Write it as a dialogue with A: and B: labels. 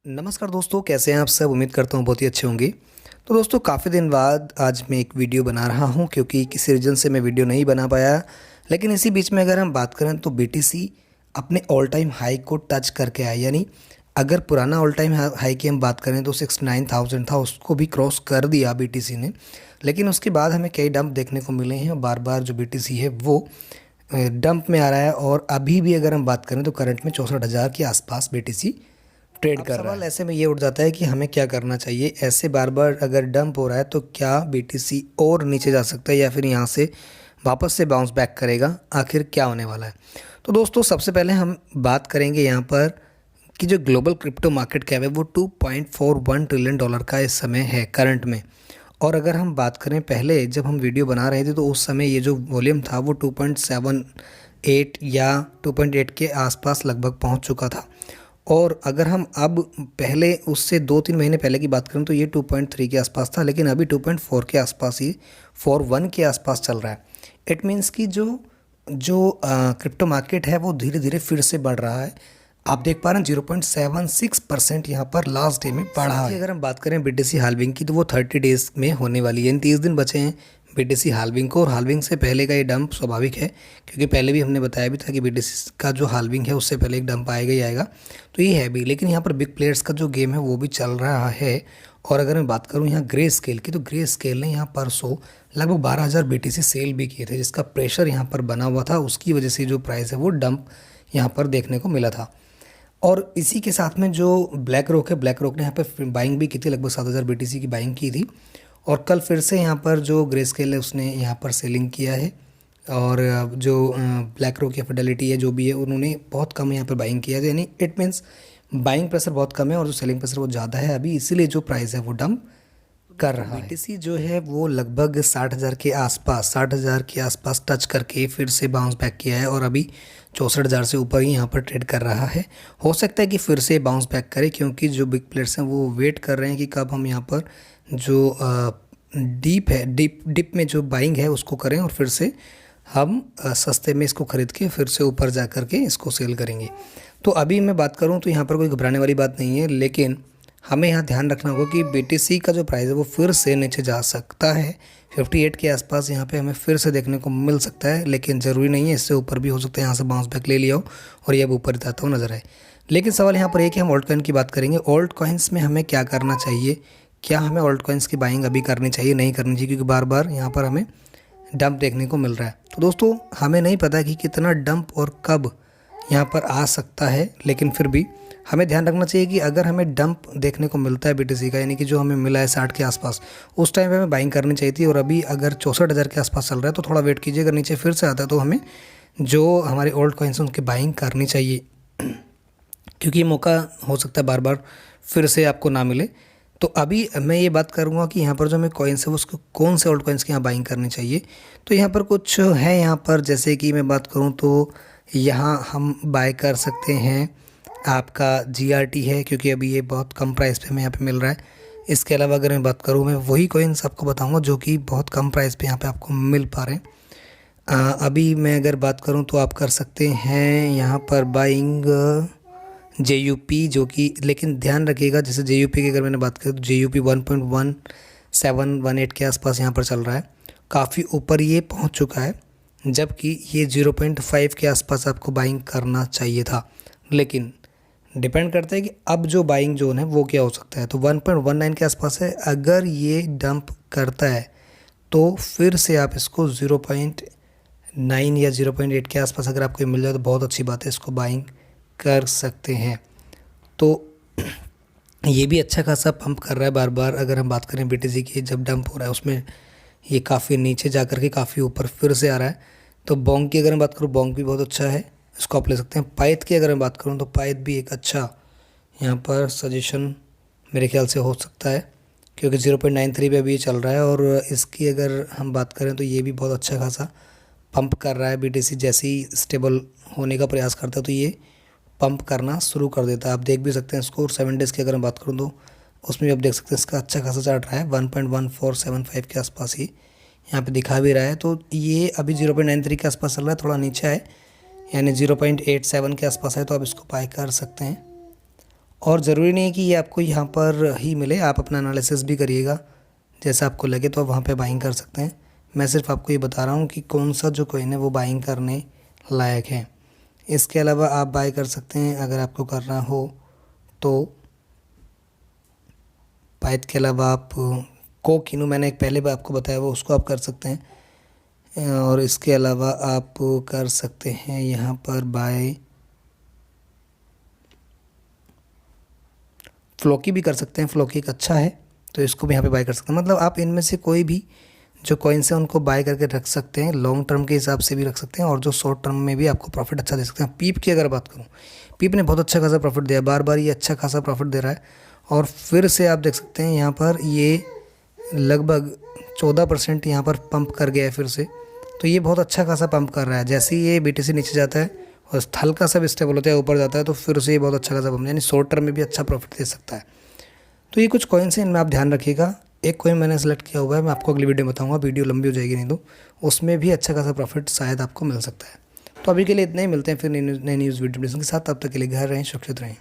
A: नमस्कार दोस्तों, कैसे हैं आप सब। उम्मीद करता हूँ बहुत ही अच्छे होंगे। तो दोस्तों, काफ़ी दिन बाद आज मैं एक वीडियो बना रहा हूँ क्योंकि किसी रीज़न से मैं वीडियो नहीं बना पाया। लेकिन इसी बीच में अगर हम बात करें तो बीटीसी अपने ऑल टाइम हाई को टच करके आया। यानी अगर पुराना ऑल टाइम हाई की हम बात करें तो 69,000 था, उसको भी क्रॉस कर दिया बीटीसी ने। लेकिन उसके बाद हमें कई डंप देखने को मिले हैं। बार बार जो बीटीसी है वो डंप में आ रहा है और अभी भी अगर हम बात करें तो करंट में 64,000 के आसपास बीटीसी ट्रेड कर रहा है। सवाल ऐसे में ये उठ जाता है कि हमें क्या करना चाहिए। ऐसे बार बार अगर डंप हो रहा है तो क्या बीटीसी और नीचे जा सकता है या फिर यहाँ से वापस से बाउंस बैक करेगा, आखिर क्या होने वाला है। तो दोस्तों, सबसे पहले हम बात करेंगे यहाँ पर कि जो ग्लोबल क्रिप्टो मार्केट कैप है वो $2.41 ट्रिलियन का इस समय है करंट में। और अगर हम बात करें पहले जब हम वीडियो बना रहे थे तो उस समय ये जो वॉल्यूम था वो 2.78 या 2.8 के आसपास लगभग पहुंच चुका था। और अगर हम अब पहले उससे 2-3 महीने पहले की बात करें तो ये 2.3 के आसपास था, लेकिन अभी 2.4 के आसपास ही 4.1 के आसपास चल रहा है। इट मीन्स कि जो जो क्रिप्टो मार्केट है वो धीरे धीरे फिर से बढ़ रहा है। आप देख पा रहे हैं 0.76% यहाँ पर लास्ट डे में बढ़ा है। अगर हम बात करें बीटीसी हाल्विंग की तो वो 30 डेज में होने वाली है। इन 30 दिन बचे हैं बीटीसी हाल्विंग को। और हाल्विंग से पहले का ये डंप स्वाभाविक है क्योंकि पहले भी हमने बताया भी था कि बीटीसी का जो हाल्विंग है उससे पहले एक डंप आएगा ही आएगा। तो ये है भी, लेकिन यहाँ पर बिग प्लेयर्स का जो गेम है वो भी चल रहा है। और अगर मैं बात करूँ यहाँ ग्रे स्केल की तो ग्रे स्केल ने यहाँ परसों लगभग 12,000 बीटीसी सेल भी किए थे, जिसका प्रेशर यहाँ पर बना हुआ था। उसकी वजह से जो प्राइस है वो डंप यहाँ पर देखने को मिला था। और इसी के साथ में जो ब्लैक रॉक है, ब्लैक रॉक ने यहाँ पर बाइंग भी की थी, लगभग 7,000 बीटीसी की बाइंग की थी। और कल फिर से यहाँ पर जो ग्रे स्केल है उसने यहाँ पर सेलिंग किया है। और जो ब्लैक रॉक या फिडेलिटी है जो भी है उन्होंने बहुत कम यहाँ पर बाइंग किया है। यानी इट मीन्स बाइंग प्रेशर बहुत कम है और जो सेलिंग प्रेशर बहुत ज़्यादा है अभी, इसीलिए जो प्राइस है वो डंप कर रहा है। बीटीसी जो है वो लगभग 60,000 के आसपास टच करके फिर से बाउंस बैक किया है और अभी 64,000 से ऊपर ही यहाँ पर ट्रेड कर रहा है। हो सकता है कि फिर से बाउंस बैक करे क्योंकि जो बिग प्लेयर्स हैं वो वेट कर रहे हैं कि कब हम यहाँ पर जो डिप में जो बाइंग है उसको करें और फिर से हम सस्ते में इसको खरीद के फिर से ऊपर जा कर के इसको सेल करेंगे। तो अभी मैं बात करूँ तो यहाँ पर कोई घबराने वाली बात नहीं है, लेकिन हमें यहाँ ध्यान रखना होगा कि बीटीसी का जो प्राइस है वो फिर से नीचे जा सकता है। 58 के आसपास यहाँ पे हमें फिर से देखने को मिल सकता है, लेकिन ज़रूरी नहीं है, इससे ऊपर भी हो सकता है। यहाँ से बाउंस बैक ले लिया हो और ये अब ऊपर जाता हुआ नजर आए। लेकिन सवाल यहाँ पर एक है, हम ऑल्ट कॉइन की बात करेंगे। ऑल्ट कॉइन्स में हमें क्या करना चाहिए, क्या हमें ऑल्ट कॉइन्स की बाइंग अभी करनी चाहिए, नहीं करनी चाहिए, क्योंकि बार बार यहाँ पर हमें डंप देखने को मिल रहा है। तो दोस्तों, हमें नहीं पता कि कितना डंप और कब यहाँ पर आ सकता है, लेकिन फिर भी हमें ध्यान रखना चाहिए कि अगर हमें डंप देखने को मिलता है बीटीसी का, यानी कि जो हमें मिला है 60 के आसपास, उस टाइम पे हमें बाइंग करनी चाहिए थी। और अभी अगर 64,000 के आसपास चल रहा है तो थोड़ा वेट कीजिए। अगर नीचे फिर से आता है तो हमें जो हमारे ओल्ड कॉइन्स हैं उनकी बाइंग करनी चाहिए, क्योंकि ये मौका हो सकता है बार बार फिर से आपको ना मिले। तो अभी मैं ये बात करूँगा कि यहाँ पर जो हमें कॉइन्स है उसको कौन से ओल्ड कॉइन्स की यहाँ बाइंग करनी चाहिए। तो यहाँ पर कुछ है, यहाँ पर जैसे कि मैं बात करूँ तो यहाँ हम बाय कर सकते हैं आपका GRT है, क्योंकि अभी ये बहुत कम प्राइस पे हमें यहाँ पे मिल रहा है। इसके अलावा अगर मैं बात करूँ, मैं वही कॉइन्स आपको बताऊँगा जो कि बहुत कम प्राइस पे यहाँ पे आपको मिल पा रहे हैं। अभी मैं अगर बात करूँ तो आप कर सकते हैं यहाँ पर बाइंग JUP, जो कि, लेकिन ध्यान रखिएगा जैसे JUP की अगर मैंने बात करूँ तो JUP 1.1718 के आसपास यहाँ पर चल रहा है। काफ़ी ऊपर ये पहुँच चुका है, जबकि ये 0.5 के आसपास आपको बाइंग करना चाहिए था। लेकिन डिपेंड करता है कि अब जो बाइंग जोन है वो क्या हो सकता है। तो 1.19 के आसपास है। अगर ये डंप करता है तो फिर से आप इसको 0.9 या 0.8 के आसपास अगर आपको मिल जाए तो बहुत अच्छी बात है, इसको बाइंग कर सकते हैं। तो ये भी अच्छा खासा पंप कर रहा है बार बार। अगर हम बात करें बीटीसी की, जब डंप हो रहा है उसमें ये काफ़ी नीचे जा कर के काफ़ी ऊपर फिर से आ रहा है। तो बोंग की अगर मैं बात करूँ, बोंग भी बहुत अच्छा है, इसको आप ले सकते हैं। पाइथ की अगर मैं बात करूँ तो पाइथ भी एक अच्छा यहाँ पर सजेशन मेरे ख्याल से हो सकता है, क्योंकि 0.93 पे अभी ये चल रहा है। और इसकी अगर हम बात करें तो ये भी बहुत अच्छा खासा पंप कर रहा है। बीटीसी जैसे ही स्टेबल होने का प्रयास करता है तो ये पंप करना शुरू कर देता है। आप देख भी सकते हैं इसको। और 7 डेज़ की अगर मैं बात करूँ तो उसमें भी आप देख सकते हैं इसका अच्छा खासा चार्ट रहा है। 1.1475 के आसपास ही यहाँ पे दिखा भी रहा है। तो ये अभी 0.93 के आसपास चल रहा है, थोड़ा नीचे है, यानी 0.87 के आसपास है, तो आप इसको बाय कर सकते हैं। और ज़रूरी नहीं है कि ये आपको यहाँ पर ही मिले, आप अपना एनालिसिस भी करिएगा, जैसा आपको लगे तो आप वहाँ पे बाइंग कर सकते हैं। मैं सिर्फ आपको ये बता रहा हूँ कि कौन सा जो कॉइन है वो बाइंग करने लायक है। इसके अलावा आप बाय कर सकते हैं अगर आपको करना हो तो। पाइथ के अलावा आप कोकिनू, मैंने एक पहले भी आपको बताया वो, उसको आप कर सकते हैं। और इसके अलावा आप कर सकते हैं यहाँ पर बाय फ्लोकी भी कर सकते हैं। फ्लोकी एक अच्छा है तो इसको भी यहाँ पे बाय कर सकते हैं। मतलब आप इनमें से कोई भी जो कॉइन्स है उनको बाय करके रख सकते हैं, लॉन्ग टर्म के हिसाब से भी रख सकते हैं और जो शॉर्ट टर्म में भी आपको प्रॉफिट अच्छा दे सकते हैं। पीप की अगर बात करूँ, पीप ने बहुत अच्छा खासा प्रॉफिट दिया, बार बार ये अच्छा खासा प्रॉफिट दे रहा है। और फिर से आप देख सकते हैं यहाँ पर ये लगभग 14% यहाँ पर पंप कर गया है फिर से, तो ये बहुत अच्छा खासा पंप कर रहा है। जैसे ही ये BTC नीचे जाता है और हल्का सा भी स्टेबल होता है, ऊपर जाता है, तो फिर से ये बहुत अच्छा खासा पंप, यानी शॉर्ट टर्म में भी अच्छा प्रॉफिट दे सकता है। तो ये कुछ कॉइन्स हैं, इनमें आप ध्यान रखिएगा। एक कॉइन मैंने सेलेक्ट किया हुआ है, मैं आपको अगली वीडियो में बताऊंगा, वीडियो लंबी हो जाएगी नहीं तो, उसमें भी अच्छा खासा प्रॉफिट शायद आपको मिल सकता है। तो अभी के लिए इतना ही, मिलते हैं फिर नई न्यूज़ वीडियो के साथ। तब तक के लिए घर रहें, सुरक्षित रहें।